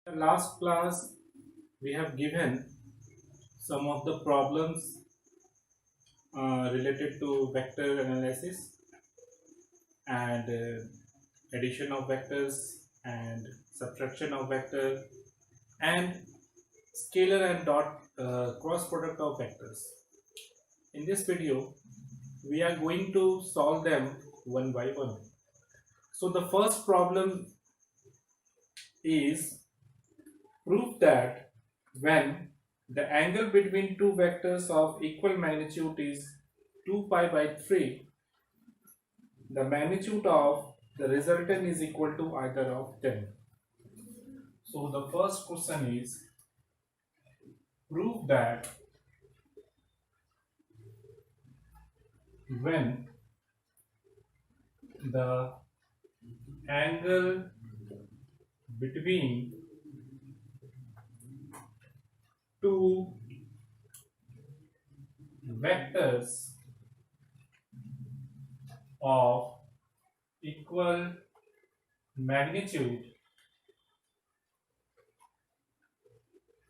In the last class, we have given some of the problems related to vector analysis and addition of vectors and subtraction of vector and scalar and dot cross product of vectors. In this video, we are going to solve them one by one. So the first problem is prove that when the angle between two vectors of equal magnitude is 2 pi by 3, the magnitude of the resultant is equal to either of them. So the first question is prove that when the angle between two vectors of equal magnitude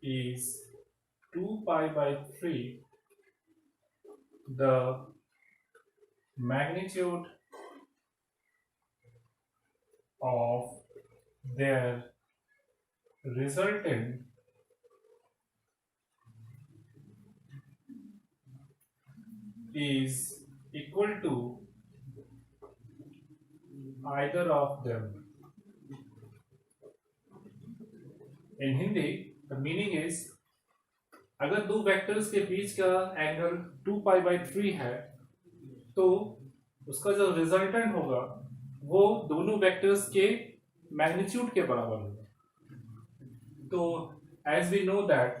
is 2 pi by 3, the magnitude of their resultant is equal to either of them. In Hindi, the meaning is अगर दो vectors के बीच का angle 2 pi by 3 है तो उसका जो resultant होगा वो दोनों वेक्टर्स के मैग्नीट्यूड के बराबर होगा. तो as we know that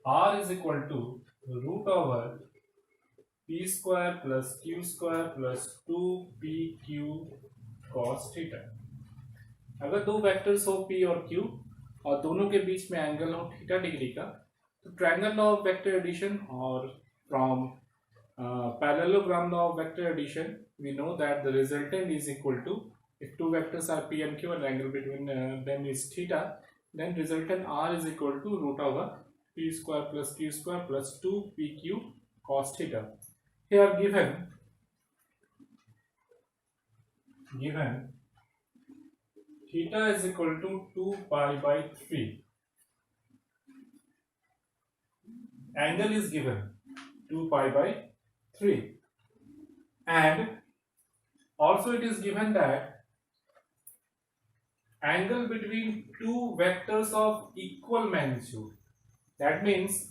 r is equal to root over p square plus q square plus 2pq cos theta. अगर दो वेक्टर्स हो p और q और दोनों के बीच में एंगल हो थीटा डिग्री का, तो triangle law of vector addition और from parallelogram law of vector addition we know that the resultant is equal to, if two vectors are p and q and angle between them is theta, then resultant r is equal to root over p square plus q square plus 2pq cos theta. Here given theta is equal to 2 pi by 3, angle is given 2 pi by 3, and also it is given that angle between two vectors of equal magnitude, that means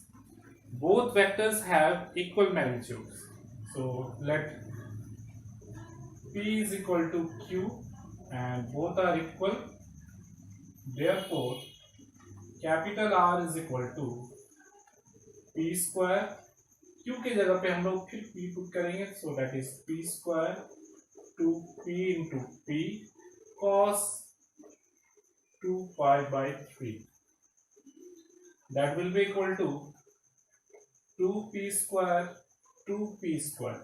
both vectors have equal magnitudes. So let p is equal to q and both are equal, therefore capital R is equal to p square, q के जगह पे हम लोग फिर p put करेंगे, so that is p square 2p into p cos 2 pi by 3, that will be equal to 2p square 2p square.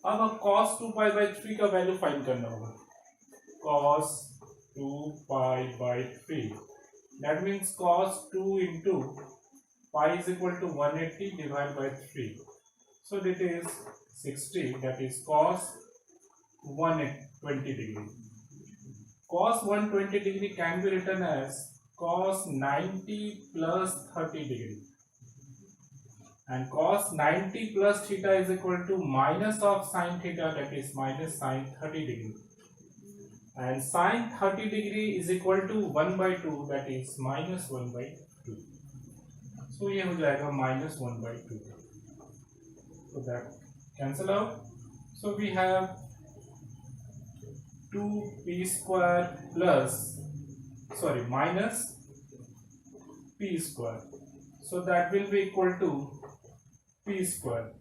अब हम cos 2 pi by 3 का वैल्यू फाइंड करना होगा. cos 2 pi by 3, that means cos 2 into pi is equal to 180 divided by 3, so that is 60, that is cos 120 degree. Cos 120 degree can be written as cos 90 plus 30 degree, and cos 90 plus theta is equal to minus of sin theta, that is minus sin 30 degree, and sin 30 degree is equal to 1 by 2, that is minus 1 by 2. So ये हो जाएगा minus 1 by 2. So that cancel out. So we have 2p square plus minus p square. So that will be equal to p square,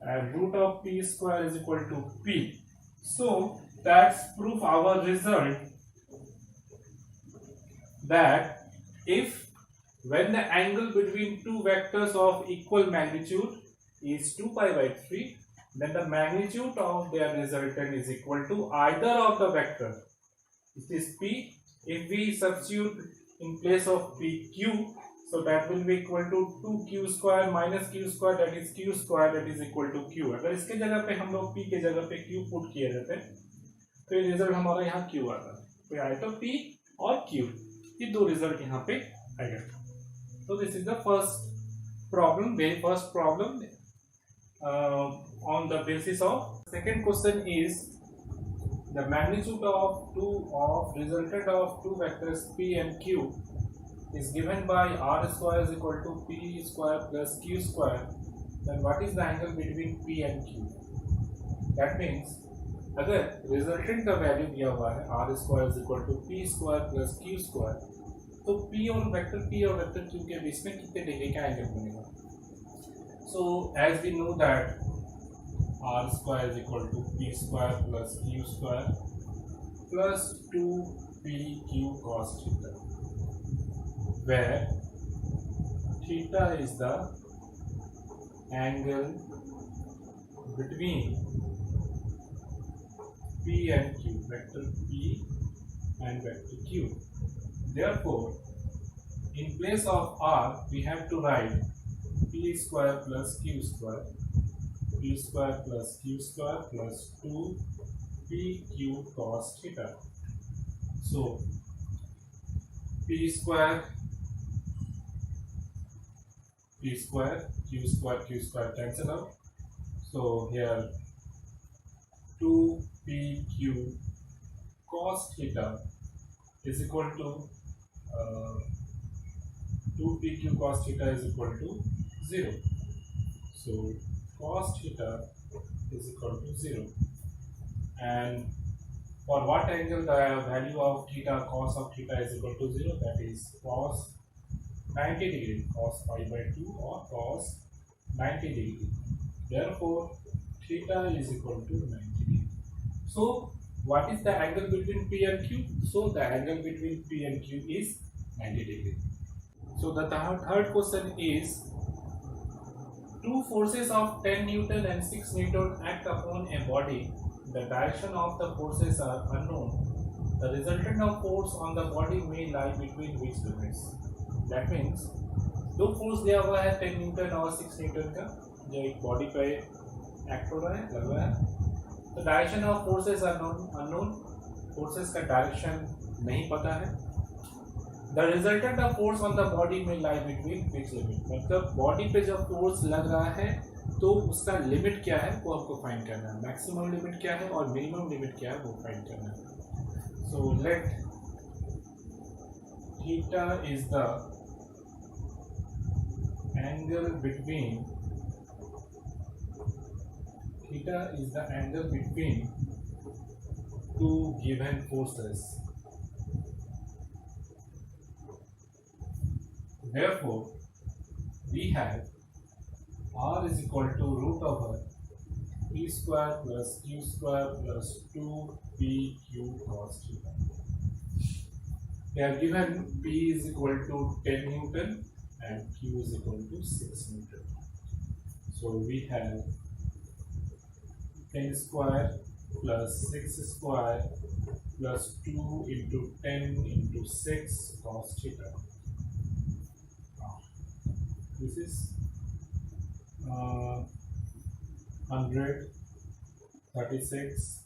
and root of p square is equal to p. So that's proof our result that if when the angle between two vectors of equal magnitude is 2 pi by 3, then the magnitude of their resultant is equal to either of the vector. It is p If we substitute in place of p q, so that will be equal to 2q square minus q square, that is q square, that is equal to q. अगर इसके जगह पे हम लोग p के जगह पे q put किए रहते तो ये रिजल्ट हमारा यहाँ q आता, तो आया तो p और q, ये दो रिजल्ट यहाँ पे आएगा. तो this is the first problem, very first problem on the basis of. Second question is the magnitude of resultant of two vectors p and q is given by r square is equal to p square plus q square. Then what is the angle between p and q? That means अगर resultant का value दिया हुआ है r square is equal to p square plus q square, तो p और vector p और vector q के बीच में कितने डिग्री का एंगल बनेगा? So as we know that r square is equal to p square plus q square plus 2pq cos theta, where theta is the angle between p and q, vector p and vector q. Therefore, in place of r we have to write p square plus q square, p square plus q square plus 2pq cos theta. So p square q square cancel out. So here 2pq cos theta is equal to 2pq cos theta is equal to 0. So cos theta is equal to 0. And for what angle the value of theta, cos of theta is equal to 0? That is cos 90 degree, cos pi by 2 or cos 90 degree. Therefore, theta is equal to 90 degree. So, what is the angle between P and Q? So, the angle between P and Q is 90 degree. So, the third question is, two forces of 10 Newton and 6 Newton act upon a body. The direction of the forces are unknown. The resultant of force on the body may lie between which limits? That means दो फोर्स दिया हुआ है 10 Newton और 6 Newton का, जो एक body पे एक्ट हो रहा है, लग रहा है. तो direction of forces unknown, forces का डायरेक्शन नहीं पता है. The resultant of force on the body में लाई बिटवीन विच लिमिट, मतलब बॉडी पे जब फोर्स लग रहा है तो उसका लिमिट क्या है वो हमको फाइंड करना है. मैक्सिमम लिमिट क्या है और मिनिमम लिमिट क्या है वो फाइंड करना है. So let theta is the angle between two given forces. Therefore, we have r is equal to root over p square plus q square plus 2pq cos theta. They are given p is equal to 10 Newton and q is equal to 6 Newton. So we have 10 square plus 6 square plus 2 into 10 into 6 cos theta. This is 100, 36,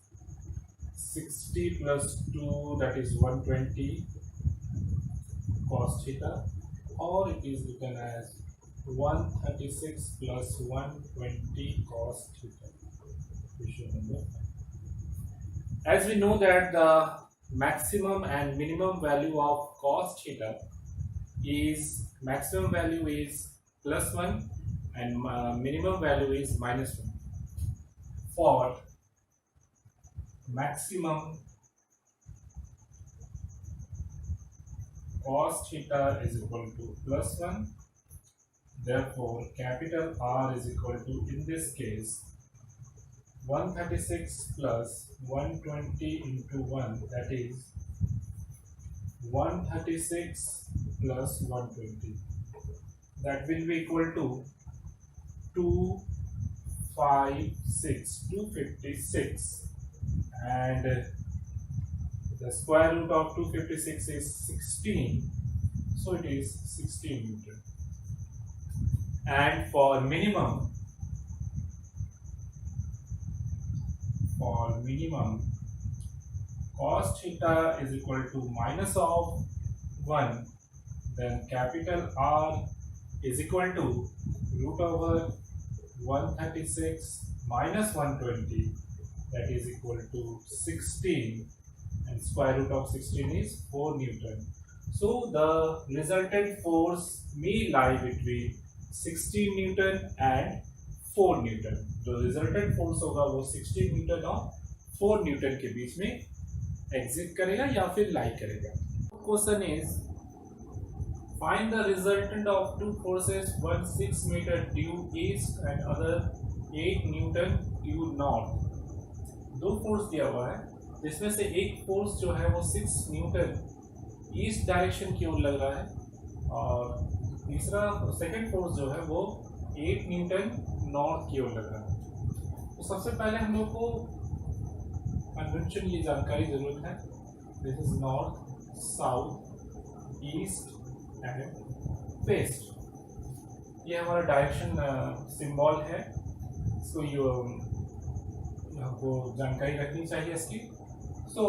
60 plus 2, that is 120 cos theta. Or it is written as 136 plus 120 cos theta. Question number 5. As we know that the maximum and minimum value of cos theta is, maximum value is plus 1 and minimum value is minus 1. For maximum cos theta is equal to plus 1, therefore capital R is equal to, in this case, 136 plus 120 into 1, that is 136 plus 120, that will be equal to 256, and The square root of 256 is 16, so it is 16 Newton. And for minimum cos theta is equal to minus of 1, then capital R is equal to root over 136 minus 120, that is equal to 16, and square root of 16 is 4 Newton. So the resultant force may lie between 16 Newton and 4 Newton. जो resultant force होगा वो 16 Newton और 4 Newton के बीच में exit करेगा या फिर lie करेगा. Question is find the resultant of two forces, one 6 metre due east and other 8 newton due north. दो फोर्स दिया हुआ है जिसमें से एक फोर्स जो है वो 6 न्यूटन ईस्ट डायरेक्शन की ओर लग रहा है और तीसरा सेकंड फोर्स जो है वो 8 न्यूटन नॉर्थ की ओर लग रहा है. तो सबसे पहले हम लोग को कन्वेंशन की जानकारी जरूरत है. This is north, south, east and west. ये हमारा डायरेक्शन सिंबल है, इसको आपको जानकारी रखनी चाहिए इसकी. सो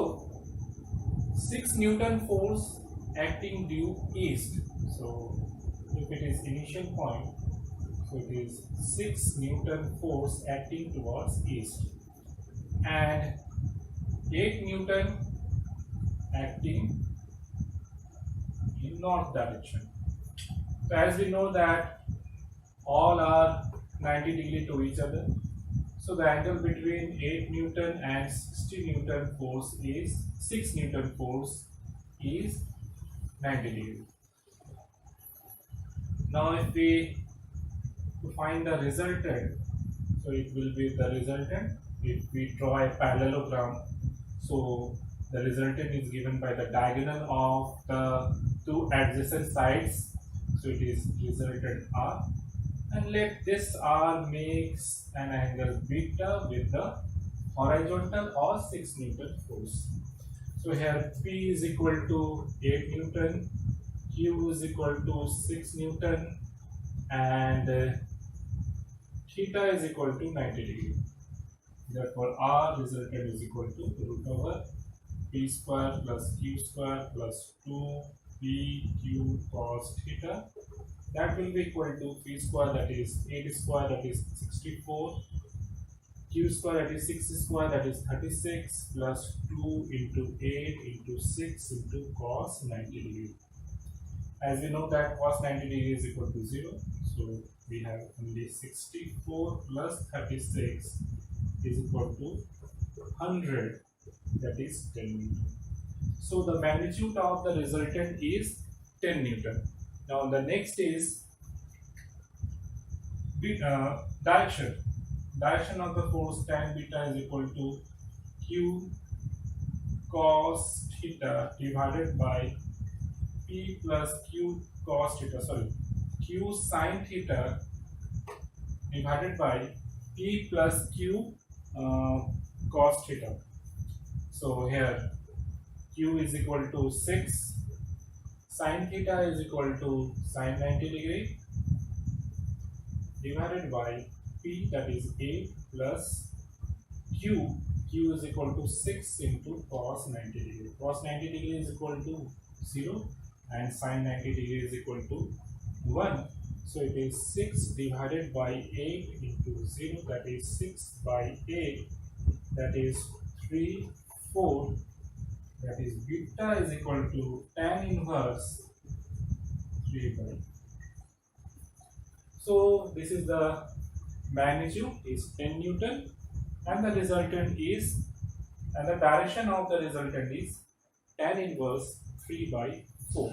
6 Newton force acting due east. So if it is initial point, so it is 6 Newton force acting towards east and 8 Newton acting in north direction. So as we know that all are 90 degree to each other, so the angle between 8 Newton and 60 Newton force is 6 Newton force is 90 degree. Now if we to find the resultant, so it will be the resultant if we draw a parallelogram. So the resultant is given by the diagonal of the two adjacent sides, so it is resultant R, and let this R makes an angle beta with the horizontal or 6 Newton force. So here P is equal to 8 Newton, Q is equal to 6 Newton, and theta is equal to 90 degree. Therefore R resultant is equal to root over P square plus Q square plus 2PQ cos theta. That will be equal to P square, that is 8 square, that is 64, Q square, that is 6 square, that is 36, plus 2 into 8 into 6 into cos 90 degree. As we know that cos 90 degree is equal to 0, so we have only 64 plus 36 is equal to 100, that is 10 Newton. So the magnitude of the resultant is 10 Newton. Now the next is direction. Direction of the force tan beta is equal to Q cos theta divided by P plus Q cos theta, sorry, Q sin theta divided by P plus Q cos theta. So here Q is equal to 6, sin theta is equal to sin 90 degree divided by P, that is 8, plus Q is equal to 6 into cos 90 degree. Cos 90 degree is equal to 0 and sin 90 degree is equal to 1. So it is 6 divided by 8 into 0, that is 6 by 8, that is 3, 4, that is beta is equal to tan inverse 3 by. So this is the magnitude is 10 Newton and the resultant is, and the direction of the resultant is tan inverse 3 by 4.